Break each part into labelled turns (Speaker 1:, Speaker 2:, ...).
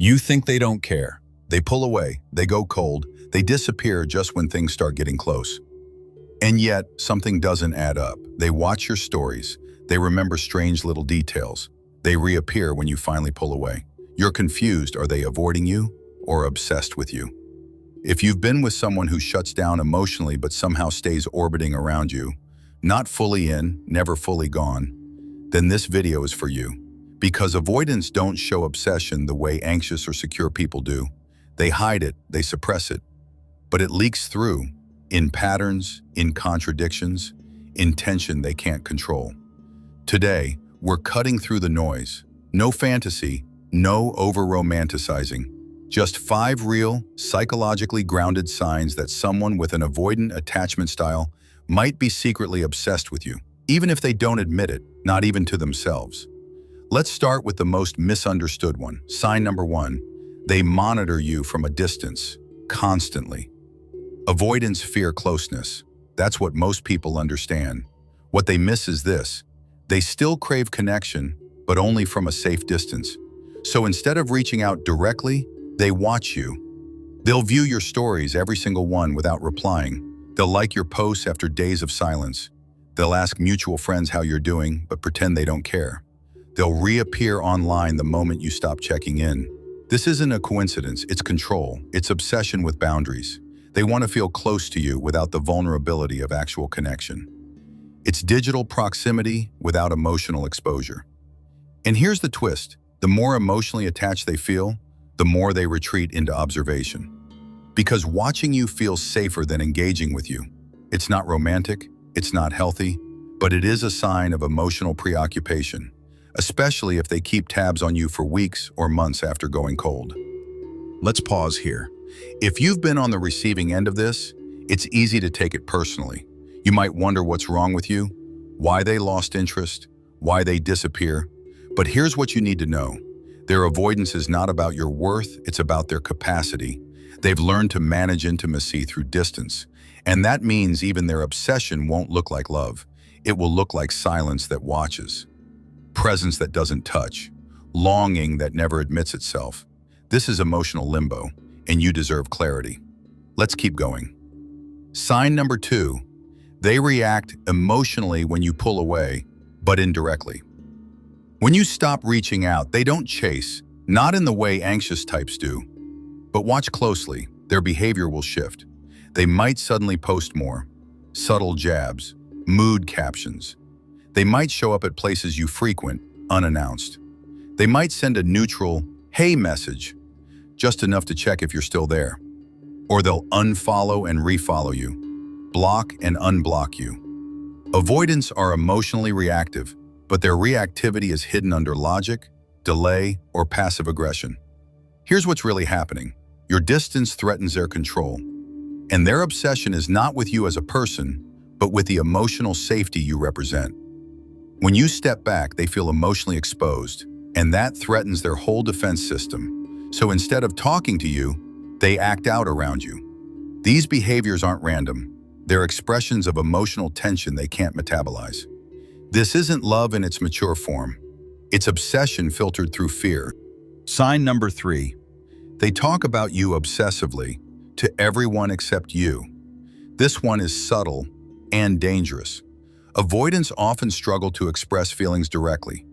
Speaker 1: You think they don't care. They pull away, they go cold, they disappear just when things start getting close. And yet, something doesn't add up. They watch your stories, they remember strange little details. They reappear when you finally pull away. You're confused, are they avoiding you or obsessed with you? If you've been with someone who shuts down emotionally but somehow stays orbiting around you, not fully in, never fully gone, then this video is for you. Because avoidants don't show obsession the way anxious or secure people do. They hide it, they suppress it, but it leaks through in patterns, in contradictions, in tension they can't control. Today, we're cutting through the noise. No fantasy, no over-romanticizing. Just 5 real, psychologically grounded signs that someone with an avoidant attachment style might be secretly obsessed with you, even if they don't admit it, not even to themselves. Let's start with the most misunderstood one. Sign number 1, they monitor you from a distance, constantly. Avoidants fear closeness. That's what most people understand. What they miss is this. They still crave connection, but only from a safe distance. So instead of reaching out directly, they watch you. They'll view your stories, every single one, without replying. They'll like your posts after days of silence. They'll ask mutual friends how you're doing, but pretend they don't care. They'll reappear online the moment you stop checking in. This isn't a coincidence, it's control, it's obsession with boundaries. They want to feel close to you without the vulnerability of actual connection. It's digital proximity without emotional exposure. And here's the twist. The more emotionally attached they feel, the more they retreat into observation. Because watching you feels safer than engaging with you. It's not romantic, it's not healthy, but it is a sign of emotional preoccupation, especially if they keep tabs on you for weeks or months after going cold. Let's pause here. If you've been on the receiving end of this, it's easy to take it personally. You might wonder what's wrong with you, why they lost interest, why they disappear. But here's what you need to know. Their avoidance is not about your worth, it's about their capacity. They've learned to manage intimacy through distance. And that means even their obsession won't look like love. It will look like silence that watches, presence that doesn't touch, longing that never admits itself. This is emotional limbo, and you deserve clarity. Let's keep going. Sign number 2, they react emotionally when you pull away, but indirectly. When you stop reaching out, they don't chase, not in the way anxious types do. But watch closely, their behavior will shift. They might suddenly post more, subtle jabs, mood captions. They might show up at places you frequent, unannounced. They might send a neutral, hey message, just enough to check if you're still there. Or they'll unfollow and refollow you, block and unblock you. Avoidants are emotionally reactive, but their reactivity is hidden under logic, delay, or passive aggression. Here's what's really happening. Your distance threatens their control, and their obsession is not with you as a person, but with the emotional safety you represent. When you step back, they feel emotionally exposed, and that threatens their whole defense system. So instead of talking to you, they act out around you. These behaviors aren't random. They're expressions of emotional tension they can't metabolize. This isn't love in its mature form. It's obsession filtered through fear. Sign number 3. They talk about you obsessively to everyone except you. This one is subtle and dangerous. Avoidants often struggle to express feelings directly,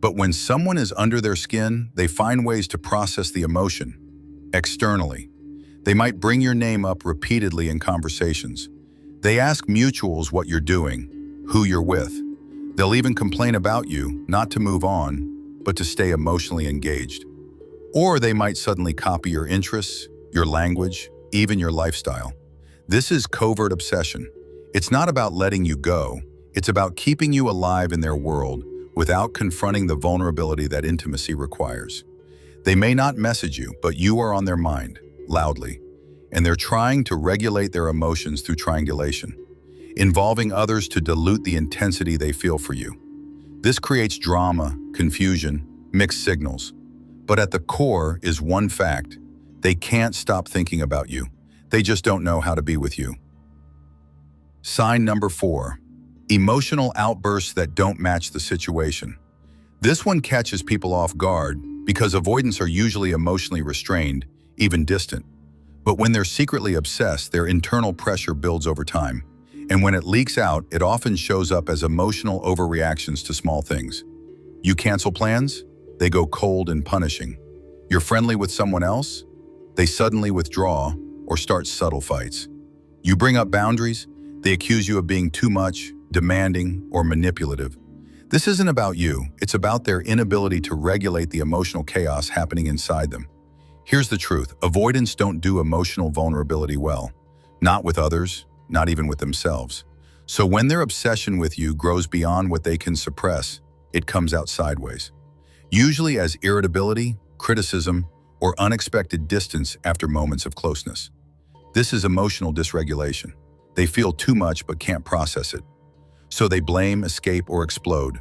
Speaker 1: but when someone is under their skin, they find ways to process the emotion externally. They might bring your name up repeatedly in conversations. They ask mutuals what you're doing, who you're with. They'll even complain about you, not to move on, but to stay emotionally engaged. Or they might suddenly copy your interests, your language, even your lifestyle. This is covert obsession. It's not about letting you go. It's about keeping you alive in their world without confronting the vulnerability that intimacy requires. They may not message you, but you are on their mind, loudly. And they're trying to regulate their emotions through triangulation, involving others to dilute the intensity they feel for you. This creates drama, confusion, mixed signals. But at the core is one fact. They can't stop thinking about you. They just don't know how to be with you. Sign number 4, emotional outbursts that don't match the situation. This one catches people off guard because avoidants are usually emotionally restrained, even distant. But when they're secretly obsessed, their internal pressure builds over time. And when it leaks out, it often shows up as emotional overreactions to small things. You cancel plans? They go cold and punishing. You're friendly with someone else? They suddenly withdraw or start subtle fights. You bring up boundaries? They accuse you of being too much, demanding, or manipulative. This isn't about you, it's about their inability to regulate the emotional chaos happening inside them. Here's the truth, avoidants don't do emotional vulnerability well. Not with others, not even with themselves. So when their obsession with you grows beyond what they can suppress, it comes out sideways. Usually as irritability, criticism, or unexpected distance after moments of closeness. This is emotional dysregulation. They feel too much but can't process it. So they blame, escape, or explode.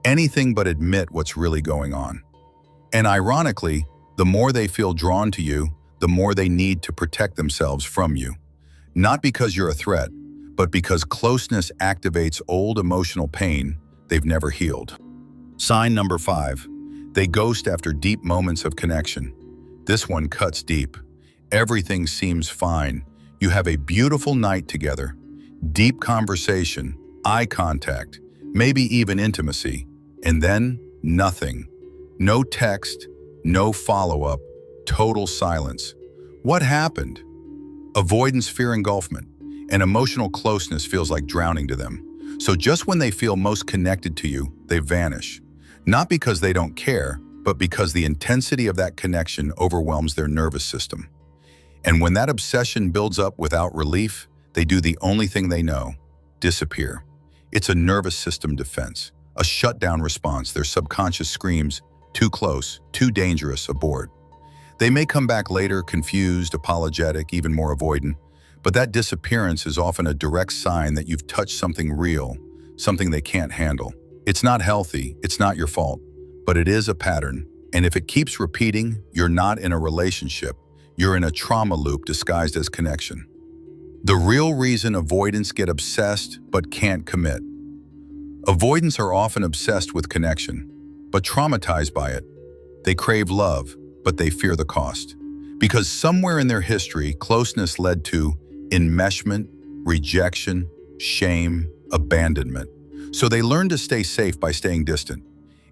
Speaker 1: Anything but admit what's really going on. And ironically, the more they feel drawn to you, the more they need to protect themselves from you. Not because you're a threat, but because closeness activates old emotional pain they've never healed. Sign number 5. They ghost after deep moments of connection. This one cuts deep. Everything seems fine. You have a beautiful night together, deep conversation, eye contact, maybe even intimacy, and then nothing. No text, no follow-up, total silence. What happened? Avoidance, fear engulfment, and emotional closeness feels like drowning to them. So just when they feel most connected to you, they vanish. Not because they don't care, but because the intensity of that connection overwhelms their nervous system. And when that obsession builds up without relief, they do the only thing they know, disappear. It's a nervous system defense, a shutdown response. Their subconscious screams, too close, too dangerous, abort. They may come back later, confused, apologetic, even more avoidant, but that disappearance is often a direct sign that you've touched something real, something they can't handle. It's not healthy, it's not your fault, but it is a pattern. And if it keeps repeating, you're not in a relationship, you're in a trauma loop disguised as connection. The real reason avoidants get obsessed but can't commit. Avoidants are often obsessed with connection, but traumatized by it. They crave love, but they fear the cost. Because somewhere in their history, closeness led to enmeshment, rejection, shame, abandonment. So they learn to stay safe by staying distant.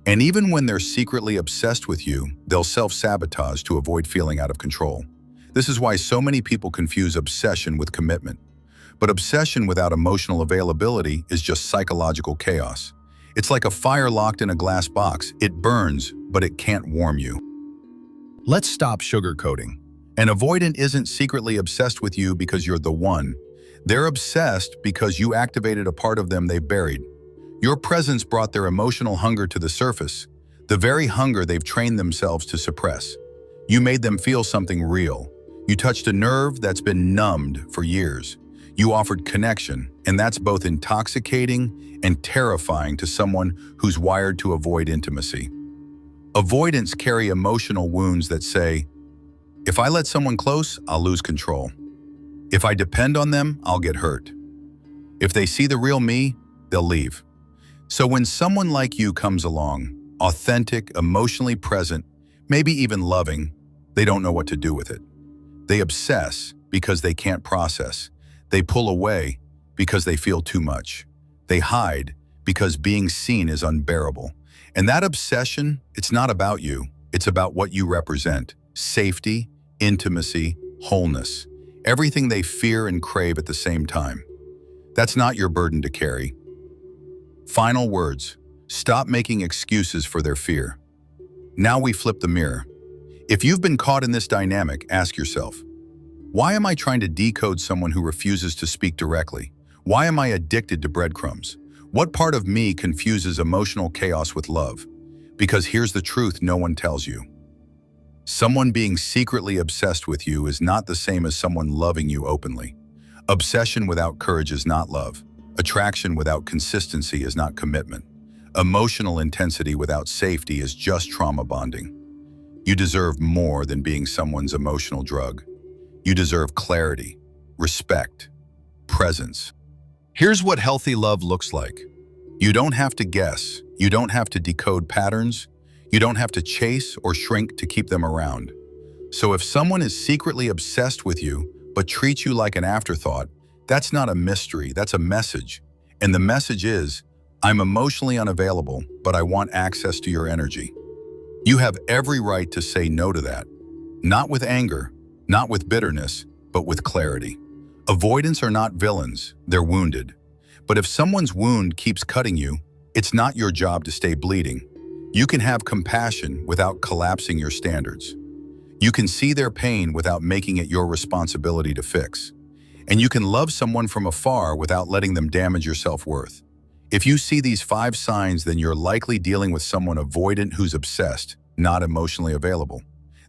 Speaker 1: And even when they're secretly obsessed with you, they'll self-sabotage to avoid feeling out of control. This is why so many people confuse obsession with commitment. But obsession without emotional availability is just psychological chaos. It's like a fire locked in a glass box. It burns, but it can't warm you. Let's stop sugarcoating. An avoidant isn't secretly obsessed with you because you're the one. They're obsessed because you activated a part of them they buried. Your presence brought their emotional hunger to the surface, the very hunger they've trained themselves to suppress. You made them feel something real. You touched a nerve that's been numbed for years. You offered connection, and that's both intoxicating and terrifying to someone who's wired to avoid intimacy. Avoidants carry emotional wounds that say, if I let someone close, I'll lose control. If I depend on them, I'll get hurt. If they see the real me, they'll leave. So when someone like you comes along, authentic, emotionally present, maybe even loving, they don't know what to do with it. They obsess because they can't process. They pull away because they feel too much. They hide because being seen is unbearable. And that obsession, it's not about you. It's about what you represent. Safety, intimacy, wholeness. Everything they fear and crave at the same time. That's not your burden to carry. Final words. Stop making excuses for their fear. Now we flip the mirror. If you've been caught in this dynamic, ask yourself, why am I trying to decode someone who refuses to speak directly? Why am I addicted to breadcrumbs? What part of me confuses emotional chaos with love? Because here's the truth no one tells you. Someone being secretly obsessed with you is not the same as someone loving you openly. Obsession without courage is not love. Attraction without consistency is not commitment. Emotional intensity without safety is just trauma bonding. You deserve more than being someone's emotional drug. You deserve clarity, respect, presence. Here's what healthy love looks like. You don't have to guess. You don't have to decode patterns. You don't have to chase or shrink to keep them around. So if someone is secretly obsessed with you, but treats you like an afterthought, that's not a mystery, that's a message. And the message is, I'm emotionally unavailable, but I want access to your energy. You have every right to say no to that. Not with anger, not with bitterness, but with clarity. Avoidants are not villains, they're wounded. But if someone's wound keeps cutting you, it's not your job to stay bleeding. You can have compassion without collapsing your standards. You can see their pain without making it your responsibility to fix. And you can love someone from afar without letting them damage your self-worth. If you see these 5 signs, then you're likely dealing with someone avoidant who's obsessed, not emotionally available.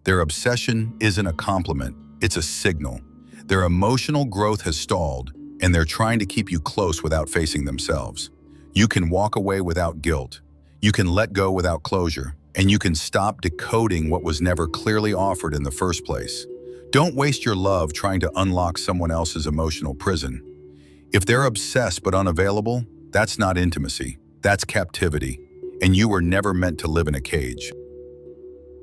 Speaker 1: Their obsession isn't a compliment, it's a signal. Their emotional growth has stalled, and they're trying to keep you close without facing themselves. You can walk away without guilt. You can let go without closure, and you can stop decoding what was never clearly offered in the first place. Don't waste your love trying to unlock someone else's emotional prison. If they're obsessed but unavailable, that's not intimacy, that's captivity, and you were never meant to live in a cage.